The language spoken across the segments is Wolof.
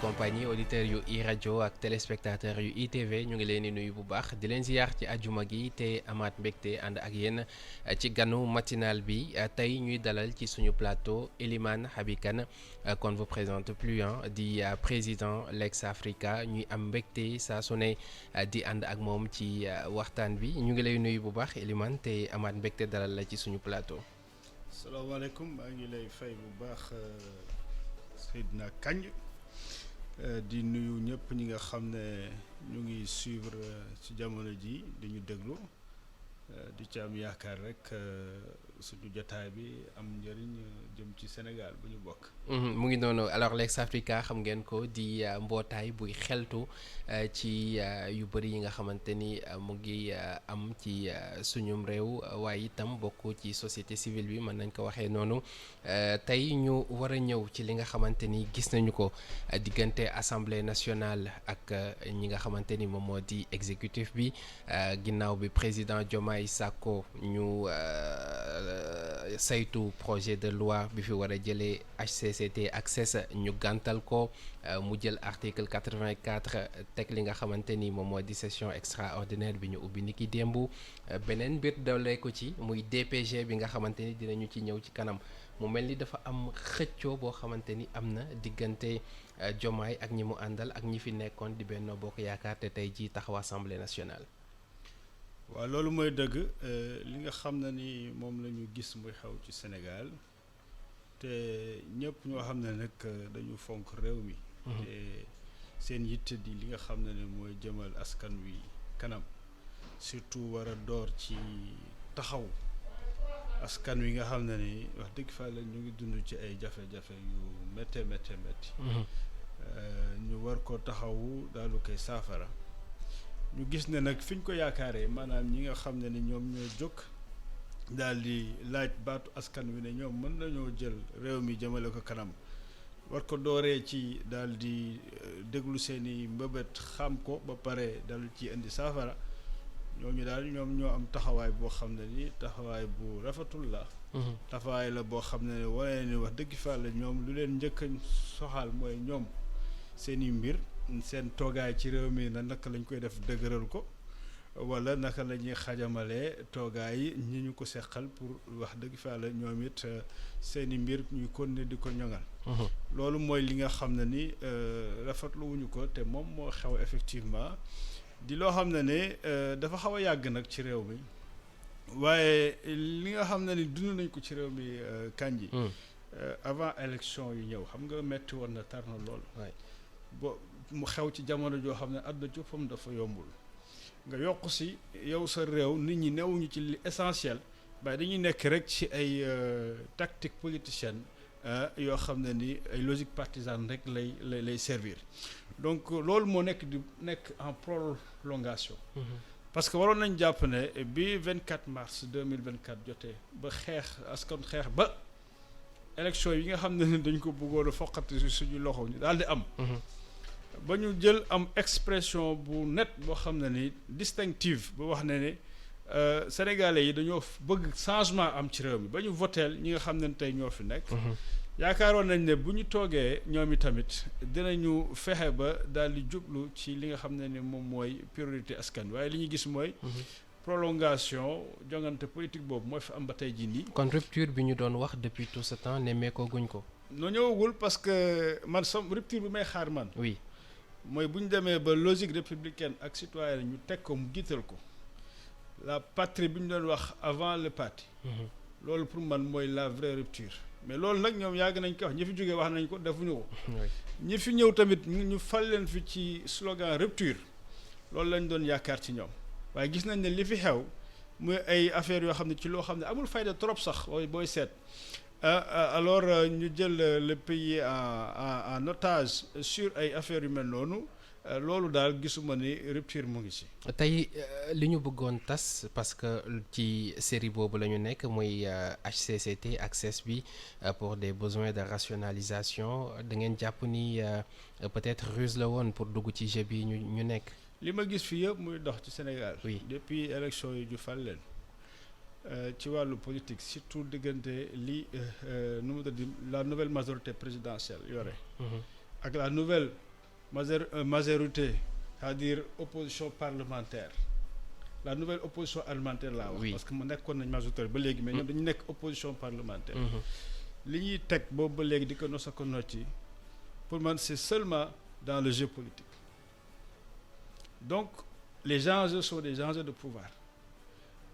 compagnie auditeurs yu iRadio ak téléspectateurs yu ITV ñu ngi leen di nuyu bu baax di leen ziyaar ci àjjuma gi te amaat mbégte ànd ak yéen ci ganu matinal bi tey ñuy dalal ci suñu plateau Elimane Habib Kane qu'on ne vous présente plus di président Legs Africa ñuy am mbégte saa su ne di ànd ak moom ci waxtaan bi ñu ngi lay nuyu bu baax Elimane te amaat mbégte dalal la ci suñu plateau. salaamaaleykum maa ngi lay fay bu baax Seydina Kandji di nuyu ñëpp ñi nga xam ne ñu ngi suivre ci jamono ji di ñu déglu di ci am yaakaar rek suñu jotaay bi am njëriñ jëm ci Sénégal bu ñu bokk. mu ngi noonu alors Legs Africa xam ngeen ko di mbootaay buy xeltu ci yu bëri yi nga xamante ni mu ngi am ci suñum réew waaye itam bokk ci société civile bi mën nañ ko waxee noonu tey ñu war a ñëw ci li nga xamante ni gis nañu ko diggante assemblée nationale ak ñi nga xamante ni moom moo di exécutif bi ginnaaw bi président Diomaye sàkko ñu saytu projet de loi bi fi war a jëlee HCCT accès ñu gàntal ko mu jël article 84 teg li nga xamante ni moom moo di session extraordinaire bi ñu ubbi ni ki démb beneen mbir doole ko ci muy DPG bi nga xamante ni dinañu ci ñëw ci kanam mu mel ni dafa am xëccoo boo xamante ni am na diggante Diomaye ak ñi mu àndal ak ñi fi nekkoon di Benno Bokk Yaakaar te tey jii taxaw Assemblée nationale. waaw loolu mooy dëgg li nga xam ne ni moom la ñu gis muy xew ci Sénégal te ñëpp ñoo xam ne nag dañu fonk réew mi. te seen yitte di li nga xam ne mooy jëmal askan wi kanam surtout war a door ci taxaw askan wi nga xam ne ni wax dëgg fa la ñu ngi dund ci ay jafe-jafe yu métte métti ñu war ko taxawu daalu koy saafara. ñu gis ne nag fi ñu ko yaakaaree maanaam ñi nga xam ne ni ñoom ñoo jóg daal di laaj baatu askan wi ne ñoom mën nañoo jël réew mi jëmale ko kanam war ko dooree ci daal di déglu seeni mbëbët xam ko ba pare dal ci indi saafara ñooñu daal ñoom ñoo am taxawaay boo xam ne ni taxawaay bu rafetul la. taxawaay la boo xam ne wane ni wax dëgg fa la ñoom lu leen njëkk a soxal mooy ñoom seeni mbir. seen toogaay ci réew mi na naka lañ koy def dëgëral ko wala naka la ñuy xajamalee toogaay yi ñi ñu ko seqal pour wax dëgg fa la ñoom it seeni mbir ñuy continuer di ko ñoŋal. loolu mooy li nga xam ne ni rafetlu wuñu ko te moom moo xew effectivement di loo xam ne ne dafa xaw a yàgg nag ci réew mi waaye li nga xam ne ni dund nañ ko ci réew mi Kandji avant élection yu ñëw xam nga metti woon na tar na lool. bo mu xew ci jamono joo xam ne àdduna ci fam dafa yombul nga yokk si yow sa réew nit ñi newuñu ci li essentiel waaye dañuy nekk rek ci ay tactique politicienne yoo xam ne ni ay logique partisane rek lay servir donc loolu moo nekk en prolongation. parce que waroon nañ jàpp ne bi 24 mars 2024 jotee ba askan xeex ba élection yi nga xam ne dañ ko bëggoon a foqati suñu loxo ñu daal di am. ba ñu jël am expression bu net boo xam ne ni distinctive ba wax ne ne sénégalais yi dañoo bëgg changement am ci réew mi ba ñu voteel ñi nga xam ne tey ñoo fi nekk. yaakaaroon nañ ne bu ñu toogee ñoom i tamit dinañu fexe ba daal di jublu ci li nga xam ne ni moom mooy priorité askan waaye li ñu gis mooy. prolongation jongante politique boobu mooy fi am ba tey jii nii. kon rupture bi ñu doon wax depuis tout ce temps nemmeekoo guñ ko. noo ñëwagul parce que man rupture bi may xaar man. oui mooy bu ñu demee ba logique républicaine ak citoyenne ñu teg ko mu giital ko la patrie bi ñu doon wax avant le parti. loolu pour man mooy la vraie rupture. mais loolu nag ñoom yàgg nañ ko wax ñi fi jógee wax nañ ko defuñu ko. ñi fi ñëw tamit ñu fal leen fi ci slogan rupture loolu lañ doon yaakaar ci ñoom. waaye gis nañ ne li fi xew muy ay affaires yoo xam ne ci loo xam ne amul fayda trop sax booy seet alors ñu jël le pays en otage sur ay affaires yu mel noonu loolu daal gisuma ni rupture mu ngi ci. tey li ñu bëggoon tas parce que ci série boobu la ñu nekk muy HCCT access bi pour des besoins de rationalisation da ngeen jàpp ni peut-être ruse la woon pour dugg ci jeu bi ñu nekk. li ma gis fii yëpp muy dox ci Sénégal. oui depuis élection yi ñu fal leen ci wàllu politique surtout diggante nu mu tudd la nouvelle majorité présidentielle yore. ak la nouvelle majorité c'est-à-dire opposition parlementaire la nouvelle opposition parlementaire laa wax. parce que mu nekkoon nañ majoritaire ba léegi mais ñoom dañu nekk opposition parlementaire. li ñuy teg boobu ba léegi di ko nos a ko nocci pour man c'est seulement dans le jeu politique donc les enjeux sont des enjeux de pouvoir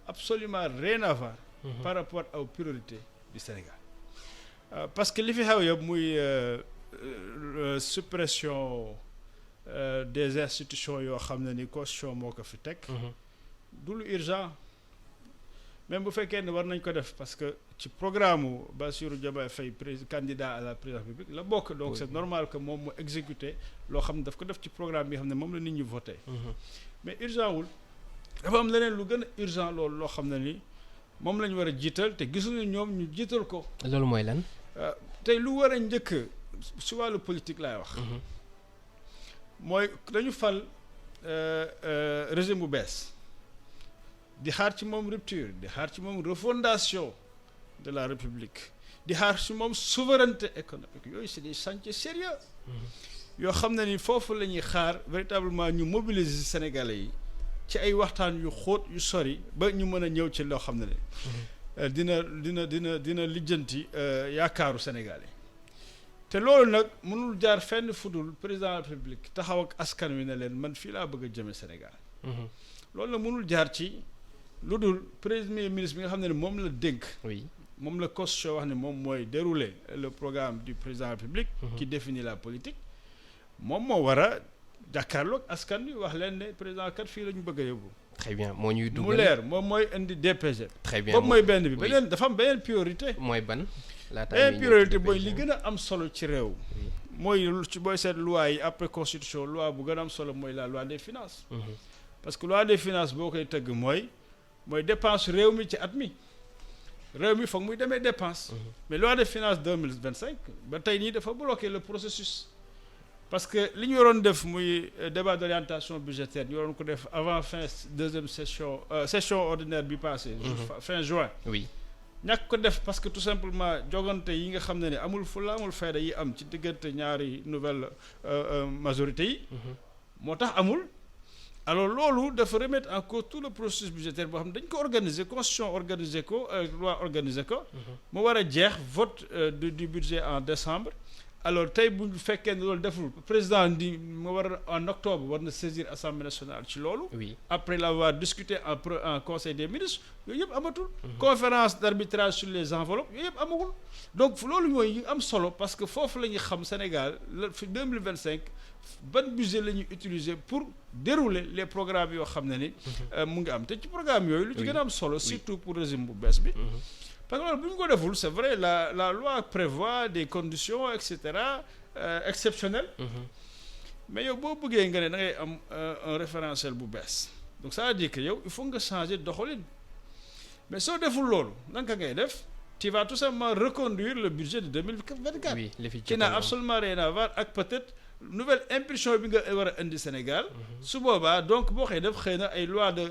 absolument rien à voir par rapport aux priorités du Sénégal parce que li fi xew yëpp muy suppression des institutions yoo xam ne ni constitution moo ko fi teg du lu urgent même bu fekkee ne war nañ ko def parce que ci programme u Bassirou Diomaye Faye candidat à la présidence de la République la bokk donc c'est normal que moom mu exécuter loo xam ne daf ko def ci programme bi nga xam ne moom la nit ñi voté mais urgent wul dafa am leneen lu gën a urgent loolu loo xam ne ni moom la ñu war a jiital te gisuñu ñoom ñu jiital ko loolu mooy lan tey lu war a njëkk si wàllu politique laay wax mooy dañu fal régime bu bees di xaar ci moom rupture di xaar ci moom refondation de la République di xaar ci moom souveraineté économique yooyu c'est des chantiers sérieux yoo xam ne ni foofu la ñuy xaar véritablement ñu mobiliser Sénégalais yi ci ay waxtaan yu xóot yu sori ba ñu mën a ñëw ci loo xam ne dina lijjanti yaakaaru Sénégalais te loolu nag mënul jaar fenn fudul président de la République taxaw ak askan wi ne leen man fii laa bëgg a jëme Sénégal loolu nag mënul jaar ci lu dul premier ministre bi nga xam ne moom la dénk moom la constitution wax ne moom mooy dérouler le programme du président de la République qui définit la politique moom moo war a jàkkaarloog askan wi wax leen ne président kat fii la ñu bëgg a yóbbu très bien moo ñuy dugal mu leer moom mooy indi DPG très bien boobu mooy benn bi beneen dafa am beneen priorité mooy ban beneen priorité mooy li gën a am solo ci réew mooy ci booy seet loi yi après constitution loi bu gën a am solo mooy la loi des finances parce que loi des finances boo koy tëgg mooy dépense réew mi ci at mi réew mi foog muy demee dépense mais loi des finances 2025 ba tey nii dafa bloquer le processus parce que li ñu waroon def muy débat d'orientation budgétaire ñu waroon ko def avant fin deuxième session ordinaire bi passé fin juin ñàkk ko def parce que tout simplement jogante yi nga xam ne amul fulla amul fayda yi am ci diggante ñaari nouvelle majorité yi moo tax amul alors loolu dafa remettre en cause tout le processus budgétaire boo xam ne dañ ko organiser constitution organiser ko loi organiser ko mu war a jeex vote du budget en décembre alors tey bu fekkee ne loolu deful président di mu war en octobre war na saisir assemblée nationale ci loolu après l'avoir discuté en conseil des ministres yooyu yëpp amatul conférence d'arbitrage sur les enveloppes yooyu yëpp amagul donc loolu mooy yi am solo parce que foofu la ñuy xam Sénégal la fi 2025 ban budget la ñuy utiliser pour dérouler les programmes yoo xam ne ni mu ngi am te ci programme yooyu lu ci gën a am solo surtout pour régime bu bees bi parce que loolu bu ñu ko deful c'est vrai la loi prévoit des conditions et cetera exceptionnelles mais yow boo bëggee nga ne da ngay am un référentiel bu bees donc ça veut dire que yow il faut nga changer doxalin mais soo deful loolu naka ngay def tu vas tout simplement reconduire le budget de 2024 qui n'a absolument rien à voir ak peut-être nouvelle impulsion bi nga war a indi Sénégal su boobaa donc boo xëy def xëy na ay loi de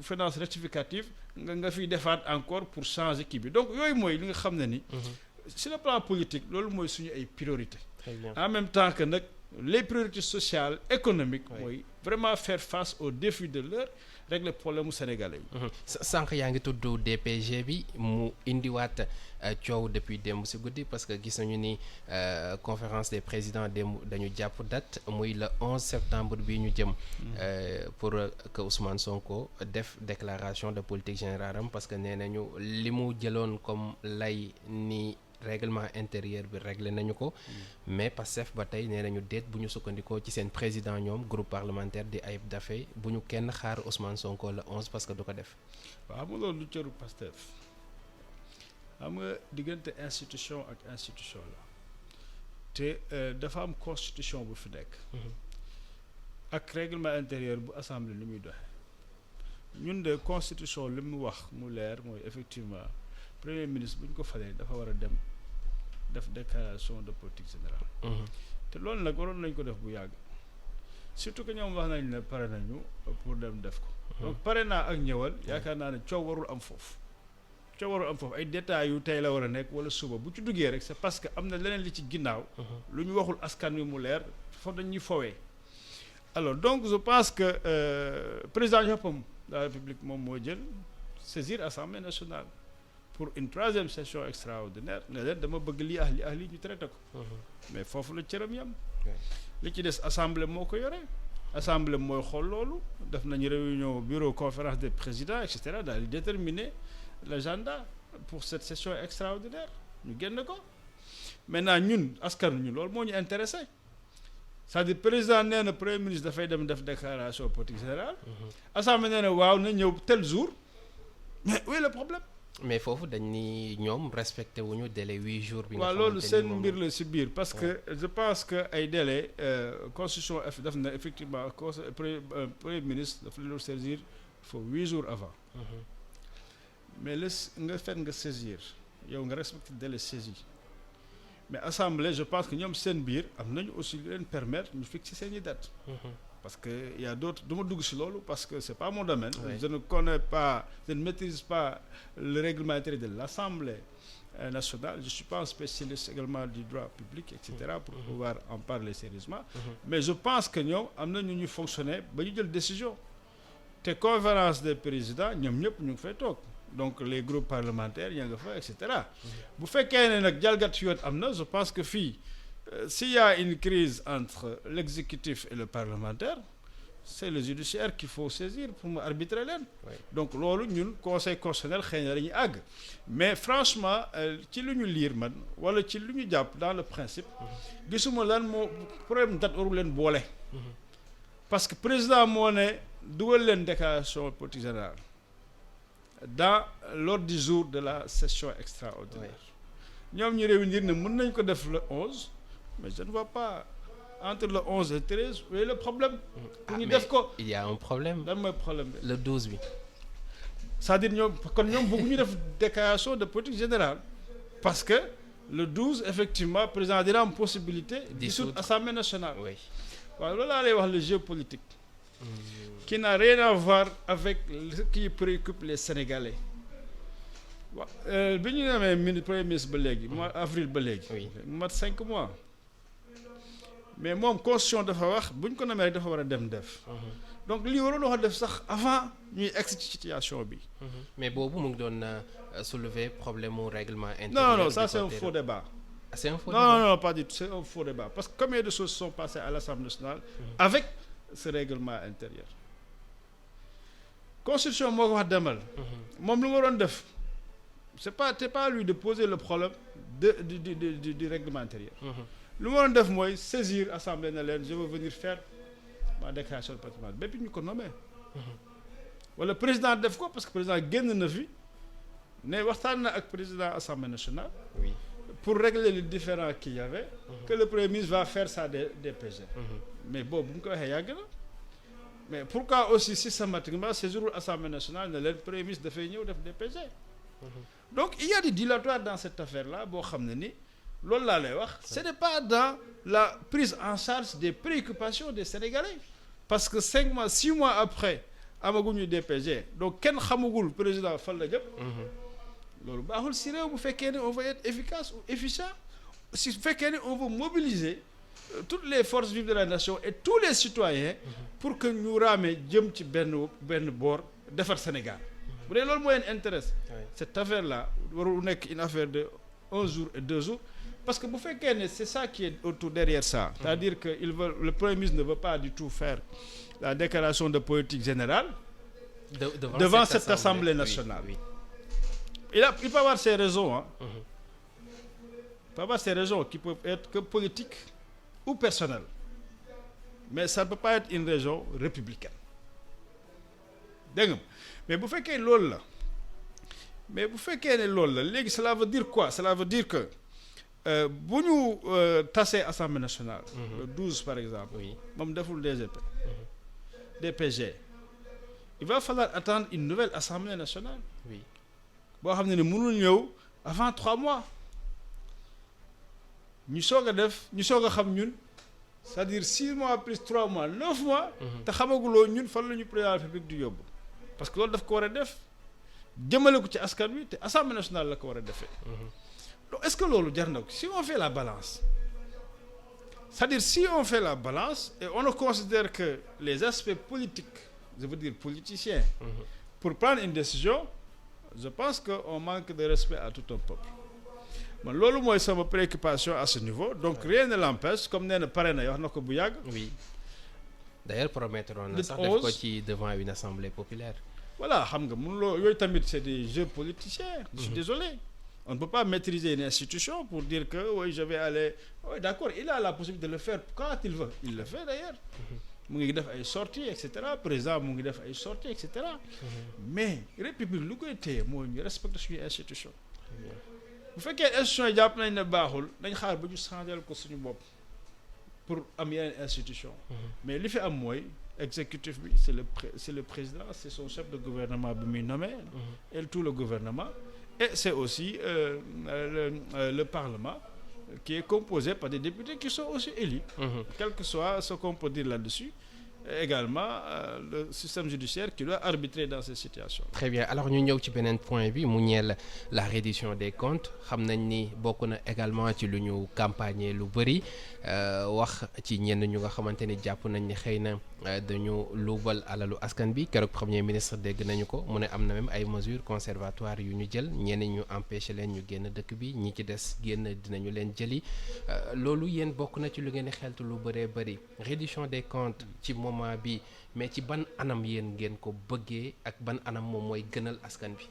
finances rectificative nga fiy defaat encore pour changer kii bi donc yooyu mooy li nga xam ne ni sur le plan politique loolu mooy suñu ay priorité en même temps que nag les priorités sociales économiques mooy vraiment faire face aux défis de l'heure régler problème mu sénégalais yi sànq yaa ngi tudd DPG bi mu indiwaat coow depuis démb ci guddi parce que gis nañu ni conférence des présidents démb dañu jàpp date muy le 11 septembre bi ñu jëm pour que Ousmane Sonko def déclaration de politique générale am parce que nee nañu li mu jëloon comme lay ni règlement intérieur bi réglé nañu ko mais Pastef ba tey nee nañu déet bu ñu sukkandikoo ci seen président ñoom groupe parlementaire di Ayib Daffé bu ñu kenn xaar Ousmane Sonko le 11 parce que du ko def waaw xam nga loolu lu cëru Pastef xam nga diggante institution ak institution la te dafa am constitution bu fi nekk ak règlement intérieur bu assemblée li muy doxe ñun de constitution li mu wax mu leer mooy effectivement premier ministre bu ñu ko falee dafa war a dem def déclaration de politique générale te loolu nag waroon nañ ko def bu yàgg surtout que ñoom wax nañ ne pare nañu pour dem def ko donc pare naa ak ñëwal yaakaar naa ne coow warul am foofu ay détails yu tey la war a nekk wala suba bu ci duggee rek c'est parce que am na leneen li ci ginnaaw lu ñu waxul askan wi mu leer foofu dañuy fowee alors donc je pense que président Japon de la République moom moo jël saisir Assemblée nationale pour une troisième session extraordinaire ne leen dama bëgg lii lii ñu traité ko. mais foofu la cëram yam. li ci des assemblée moo ko yore. assemblée mooy xool loolu def nañu réunion bureau conférence des présidents et cetera daal di déterminer l'agenda pour cette session extraordinaire ñu génn ko. maintenant ñun askan ñu loolu moo ñu intéressé c'est-à-dire président nee na premier ministre dafay dem def déclaration politique générale. assemblée nee na waaw na ñëw tel jour mais où est le problème. mais foofu dañ ni ñoom respecté wuñu délai 8 jours. bi nga waaw xamante loolu ni seen moom mbir la si biir parce que je pense que ay délai constitution def na effectivement premier ministre dafa leen saisir faut 8 jours avant. mais nga fet nga saisir yow nga respecté délai saisi mais assemblée je pense que ñoom seen biir am nañu aussi lu leen permettre ñu fixer seen i date. parce que y a d'autres du ma dugg si loolu parce que c'est pas mon domaine. Oui. Je ne maîtrise pas le règlement intérieur de l'Assemblée nationale. Je suis pas un spécialiste également du droit public et cetera pour pouvoir en parler sérieusement. Mais je pense que ñoom am na ñu ñu fonctionner ba ñu jël décision te conférence des présidents ñoom ñëpp ñu ngi fay toog donc les groupes parlementaires yaa nga fa et cetera. bu fekkee ne nag jalgat yoon am na je pense que fii. S'il y a une crise entre l'exécutif et le parlementaire c'est le judiciaire qu'il faut saisir pour mu arbitrer leen. Oui. Donc loolu ñun conseil constitutionnel xëy na dañuy àgg mais franchement ci lu ñu lire man wala ci lu ñu jàpp dans le principe gisuma lan moo problème date waru leen boole. parce que président moo ne dugal leen déclaration politique générale dans l'ordre du jour de la session extraordinaire. ñoom ñu réunir ne mën nañ ko def le 11. mais je ne vois pas entre le 11 et le 13 où est le problème. pour ñu def ko il y a un problème. lan mooy problème bi. le 12 bi. c'est-à-dire ñoom kon ñoom bëgguñu def déclaration de politique générale parce que le 12 effectivement président dina am possibilité. dissoudre Assemblée nationale. oui waaw loolu laa lay wax le jeu politique. qui n'a rien à voir avec ce qui préoccupe les Sénégalais. waaw bi ñu demee premier ministre ba léegi. mois avril ba léegi. oui mu mat 5 mois. mais moom constitution dafa wax bu ñu ko namee rek dafa war a dem def. donc lii waroon wax def sax avant ñuy egg ci situation bi. mais boobu mu ngi doon soulever problème mu règlement intérieur. non ça c'est un faux débat. Ah, c'est un faux débat. non pas du tout c'est un faux débat parce que combien de choses sont passées à l'Assemblée nationale. avec ce règlement intérieur. constitution moo ko wax demal. moom lu mu waroon def. c'est pas à lui de poser le problème du règlement intérieur. lu ma doon def mooy saisir assemblée na leen je veux venir faire ma déclaration de patrimoine bépp ñu ko nommé. wala président def ko parce que président génn na fi ne waxtaan na ak président assemblée nationale. oui pour régler les différends qu'il y avait. que le premier ministre va faire ça DPG. mais boobu bu ñu ko waxee yàgg na. mais pourquoi aussi systématiquement saisir assemblée nationale ne leen premier ministre dafay ñëw def DPG. donc il y a des dilatoires dans cette affaire là boo xam ne ni. loolu laa lay wax ce n'est pas dans la prise en charge des préoccupations des Sénégalais parce que 5 mois 6 mois après amaguñu DPG donc kenn xamagul président fan la jëm. loolu baaxul si réew bu fekkee ne on veut être efficace ou efficient si fekkee ne on veut mobiliser toutes les forces vives de la nation et tous les citoyens pour que ñu raame jëm ci benn boor defar Sénégal bu dee loolu moo leen intéresse cette affaire là warul nekk une affaire de 1 jour et 2 jours. Parce que bu fekkee ne c'est ça qui est autour derrière ça. C'est-à-dire que le premier ministre ne veut pas du tout faire la déclaration de politique générale devant cette assemblée nationale. Oui. Il peut avoir ses raisons. Il peut avoir ses raisons qui peuvent être que politiques ou personnelles. Mais ça ne peut pas être une raison républicaine. Dégg nga mais bu fekkee loolu la léegi cela veut dire quoi? Cela veut dire que bu ñu tasee assemblée nationale. le 12 par exemple. oui moom deful DPG. il va falloir attendre une nouvelle assemblée nationale. oui boo xam ne ni mënul ñëw avant 3 mois. ñu soog a xam ñun c'est-à-dire 6 mois plus 3 mois 9 mois. te xamaguloo ñun fan la ñu président de la République du yóbbu. parce que loolu daf ko war a def jëmale ko ci askan wi te assemblée nationale la ko war a defee. donc est-ce que loolu jar na ko si on fait la balance C'est-à-dire si on fait la balance et on ne considère que les aspects politiques, je veux dire politiciens, pour prendre une décision, je pense qu'on manque de respect à tout un peuple. Man loolu mooy sama préoccupation à ce niveau donc rien ne l'empêche comme nee na pare na wax na ko bu yàgg. oui d'ailleurs promettre na le sax def ko ci devant une assemblée populaire. voilà xam nga mun loo yooyu tamit c'est des jeux politiciens. Je suis désolé. On ne peut pas maîtriser une institution pour dire que oui je vais aller oui d'accord il a la possibilité de le faire quand il veut il le fait d'ailleurs. mu ngi def ay sorties et cetera président mu ngi def ay sorties et cetera. mais république lu koy téye mooy ñu respecter suñu institution. bu fekkee institution yi jàpp nañ ne baaxul dañ xaar ba ñu changel ko suñu bopp pour am yeneen institution. mais li fi am mooy exécutif bi c'est le président c'est son chef de gouvernement bi muy nommé. et tout le gouvernement. et c'est aussi le Parlement qui est composé par des députés qui sont aussi élus. Quel que soit ce qu'on peut dire là-dessus. Également le système judiciaire qui doit arbitrer dans ces situations. Très bien alors ñu ñëw ci beneen point bi mu ñeel la reddition des comptes xam nañ ni bokk na également ci lu ñu campagner lu bëri wax ci ñenn ñu nga xamante ni jàpp nañ ni xëy na dañu luubal alalu askan bi keroog premier ministre dégg nañu ko mu ne am na même ay mesures conservatoires yu ñu jël ñenn ñu empêcher leen ñu génn dëkk bi ñi ci des génn dinañu leen jëli loolu yéen bokk na ci lu ngeen di xeltu lu bëree bëri reddition des comptes ci moment bi mais ci ban anam yéen ngeen ko bëggee ak ban anam moom mooy gënal askan bi.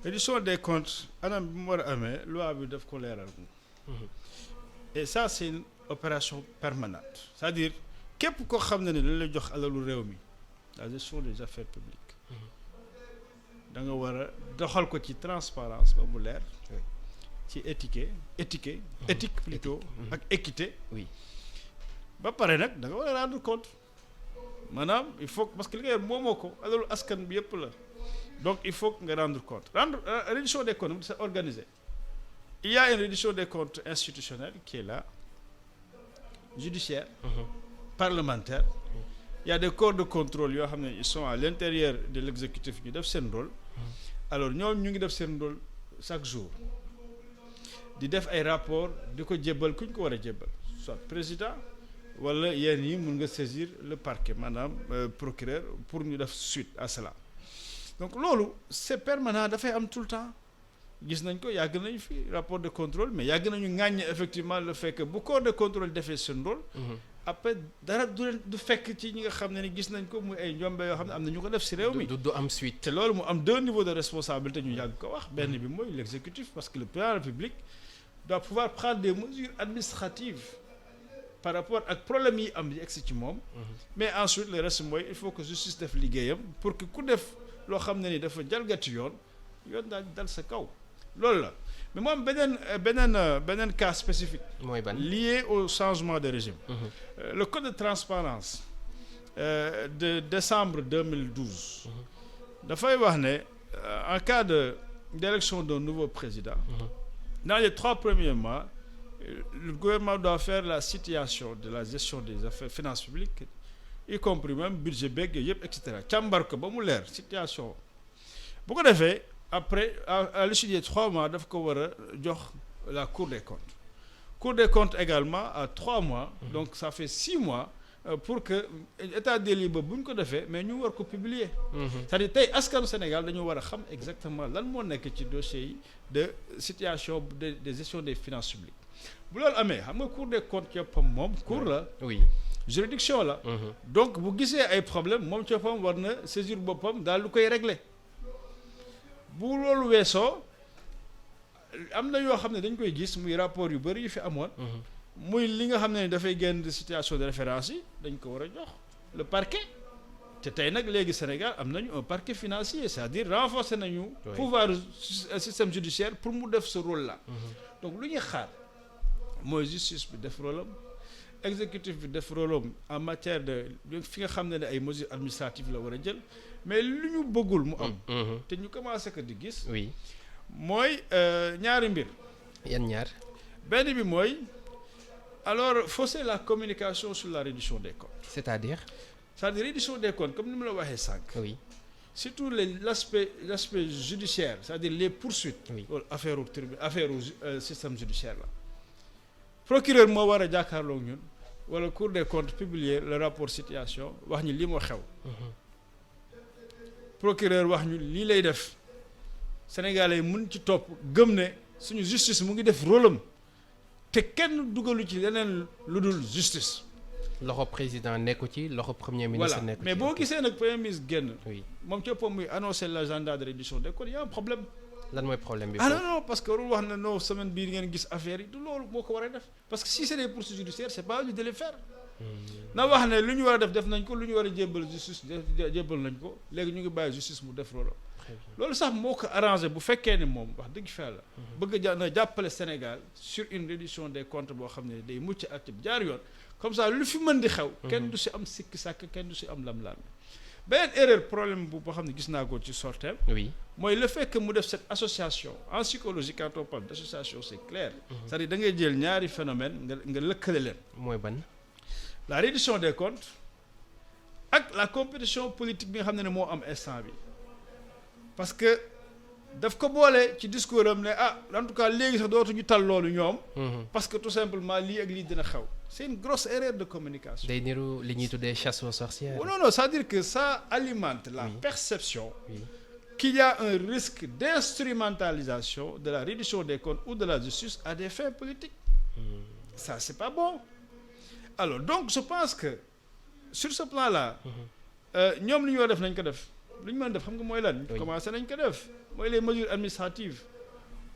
reddition des comptes anam bi mu war a amee loi bi daf ko leeral. et ça c'est une opération permanente c'est-à-dire képp koo xam ne dañ lay jox alalu réew mi la gestion des affaires publiques da nga war a doxal ko ci transparence ba mu leer. ci éthique plutôt ak équité. oui ba pare nag da nga war a rendre compte. maanaam il faut parce que li nga yor moomoo ko alalu askan bi yëpp la donc il faut nga rendre compte reddition des comptes c'est organisé il y a une reddition des comptes institutionnelle qui est là judiciaire parlementaire il y a des corps de contrôle yoo xam ne ils sont à l'intérieur de l'exécutif ñu def seen rôle alors ñoom ñu ngi def seen rôle chaque jour di def ay rapport di ko jébbal ku ñu ko war a jébbal soit président wala yéen yi mun nga saisir le parquet maanaam procureur pour ñu def suite à cela donc loolu c'est permanent dafay am tout le temps gis nañ ko yàgg nañu fi rapport de contrôle mais yàgg nañu ŋàññ effectivement le fait que bu corps de contrôle defee seen rôle après dara du fekk ci ñi nga xam ne ni gis nañ ko muy ay njombe yoo xam ne am na ñu ko def ci réew mi du am suite te loolu mu am deux niveaux de responsabilité ñu yàgg ko wax benn bi mooy l'exécutif parce que le président de la République doit pouvoir prendre des mesures administratives par rapport ak problème yi am di egsi ci moom mais ensuite le reste mooy il faut que justice def liggéeyam pour que ku def loo xam ne ni dafa jalgati yoon daal dal sa kaw loolu la mais moom beneen cas spécifique mooy ban lié au changement de régime le code de transparence de décembre 2012 dafay wax ne en cas d'élection d'un nouveau président dans les 3 premiers mois le gouvernement doit faire la situation de la gestion des affaires finances publiques y compris même budget beeg yëpp et cetera càmbar ko ba mu leer situation bu ko defee après à l'issue des 3 mois daf ko war a jox la Cour des comptes également à 3 mois donc ça fait 6 mois pour que état des lieux ba bu ñu ko defee mais ñu war ko publier c'est-à-dire tey askanu Sénégal dañu war a xam exactement lan moo nekk ci dossier yi de situation de gestion des finances publiques bu loolu amee xam nga Cour des comptes coppam moom cour la oui juridiction la donc bu gisee ay problème moom coppam war na saisir boppam daal lu koy régler bu loolu weesoo am na yoo xam ne dañ koy gis muy rapport yu bëri yu fi amoon muy li nga xam ne dafay génn de situation de référence yi dañ ko war a jox le parquet te tey nag léegi Sénégal am nañu un parquet financier c'est-à-dire renforcer nañu pouvoir système judiciaire pour mu def ce rôle là donc lu ñuy xaar mooy justice bi def rôle am exécutif bi def rôle am en matière de fi nga xam ne ay mesures administratives la war a jël mais lu ñu bëggul mu am te ñu commencé que di gis oui mooy ñaari mbir yan ñaar benn bi mooy alors fausser la communication sur la reddition des comptes c'est-à-dire reddition des comptes comme ni ma la waxee sànq oui surtout l'aspect judiciaire c'est-à-dire les poursuites wala affaire système judiciaire la procureur moo war a jàkkaarloo ñun wala Cour des comptes publier le rapport situation wax ñu lii moo xew procureur wax ñu lii lay def Sénégalais yi mun ci topp gëm ne suñu justice mu ngi def rôle am te kenn dugalu ci leneen lu dul justice. loxo président nekku ci loxo premier ministre nekku ci. mais boo gisee nag premier ministre génn. oui moom ci ëppam muy annoncé l'agenda de réduction des comptes y a un problème. lan mooy problème bi. non parce que warul wax na non semaine bii ngeen gis affaire yi du loolu moo ko war a def parce que si c'est des poursuites judiciaires c'est pas à lui de les faire. na wax ne lu ñu war a def nañ ko lu ñu war a jébbal justice jébbal nañ ko léegi ñu ngi bàyyi justice mu def loolu. loolu sax moo ko arrangé bu fekkee ne moom wax dëgg fa la. bëgg na jàppale Sénégal sur une réduction des comptes boo xam ne day mucc at jaar yoon comme ça lu fi mën di xew. kenn du si am sikki sàkk kenn du si am lam-lam. beneen erreur problème boo xam ne gis naa ko ci sorteem. oui mooy le fait que mu def cette association en psychologie quand on parle d'association c'est clair. c'est-à-dire da ngay jël ñaari phénomène nga lëkkale leen. mooy ban. la réduction des comptes ak la compétition politique bi nga xam ne moo am instant bi parce que daf ko boole ci discours am ne en tout cas léegi sax dootuñu tal loolu ñoom. parce que tout simplement lii ak lii dina xew. c'est une grosse erreur de communication. day niru li ñuy tuddee chasse aux sorcières. non c'est-à-dire que ça alimente la perception. qu'il y a un risque d'instrumentalisation de la réduction des comptes ou de la justice à des fins politiques. Ça c'est pas bon. Alors donc je pense que sur ce plan-là. ñoom li ñu war a def nañ ko def. lu ñu mën def xam nga mooy lan. commencé nañ ko def mooy les mesures administratives.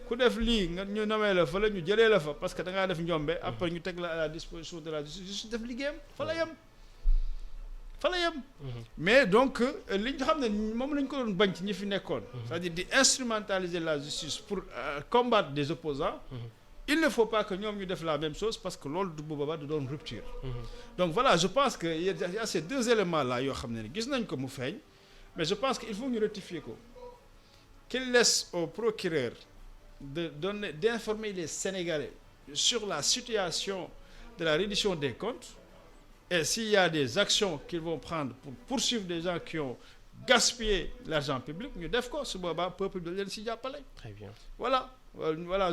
ku def lii nga ñu nomee la fa la ñu jëlee la fa parce que da ngaa def njombe après ñu teg la à la disposition de la justice def liggéeyam fa la yem. mais donc li ñu xam ne moom lañ ko doon bañ ci ñi fi nekkoon. c'est-à-dire di instrumentaliser la justice pour combattre des opposants il ne faut pas que ñoom ñu def la même chose parce que loolu du boobaa du doon rupture. donc voilà je pense que y a ces deux éléments là yoo xam ne gis nañ ko mu feeñ mais je pense que il faut ñu rectifier ko qu'il laisse au procureur d'informer les Sénégalais sur la situation de la reddition des comptes et s'il y a des actions qu'ils vont prendre pour poursuivre des gens qui ont gaspillé l'argent public ñu def ko su boobaa peuple bi leen si jàppale. très bien voilà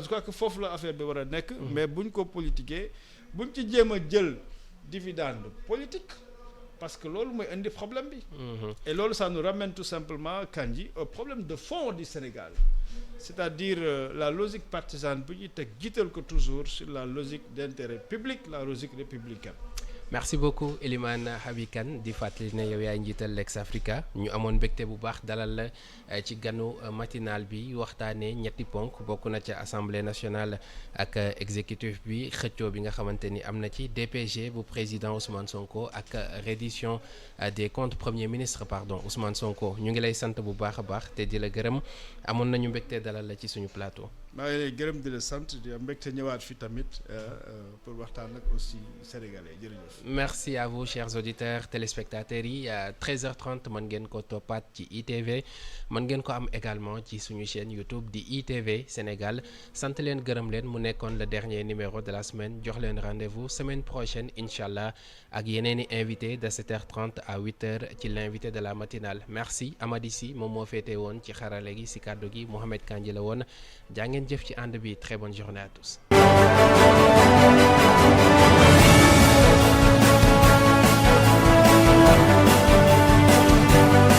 je crois que foofu la affaire bi war a nekk. mais buñ ko politiquer buñ ci jéem a jël dividende politique parce que loolu mooy indi problème bi. et loolu ça nous ramène tout simplement Kandji au problème de fond du Sénégal. c'est-à-dire la logique partisane bu ñuy teg jiital ko toujours sur la logique d'intérêt public la logique républicaine. merci beaucoup Elimane Habib Kane di fàttali ne yow yaay njiital Lex Africa ñu amoon mbégte bu baax dalal la ci ganu matinal bi waxtaanee ñetti ponk bokk na ca assemblée nationale ak exécutif bi xëccoo bi nga xamante ni am na ci DPG bu président Ousmane Sonko ak reddition des comptes premier ministre Ousmane Sonko ñu ngi lay sant bu baax a baax te di la gërëm amoon nañu mbégte dalal la ci suñu plateau. maa ngi lay gërëm di la sant di am mbégte ñëwaat fi tamit pour waxtaan ak aussi sénégalais jërëjëf. merci à vous chers auditeurs téléspectateurs yi à 13h30 mën ngeen ko toppaat ci ITV mën ngeen ko am également ci suñu chaîne YouTube di ITV Sénégal sant leen gërëm leen mu nekkoon le dernier numéro de la semaine jox leen rendez-vous semaine prochaine incha allah ak yeneeni invité de 7h30 à 8h ci l'invité de la matinale merci Amady Sy moom moo féete woon ci xarale gi si kàddu gi Mohamed Kandji la woon jaa ngeen jëf ci ànd bi très bonne journée à tous.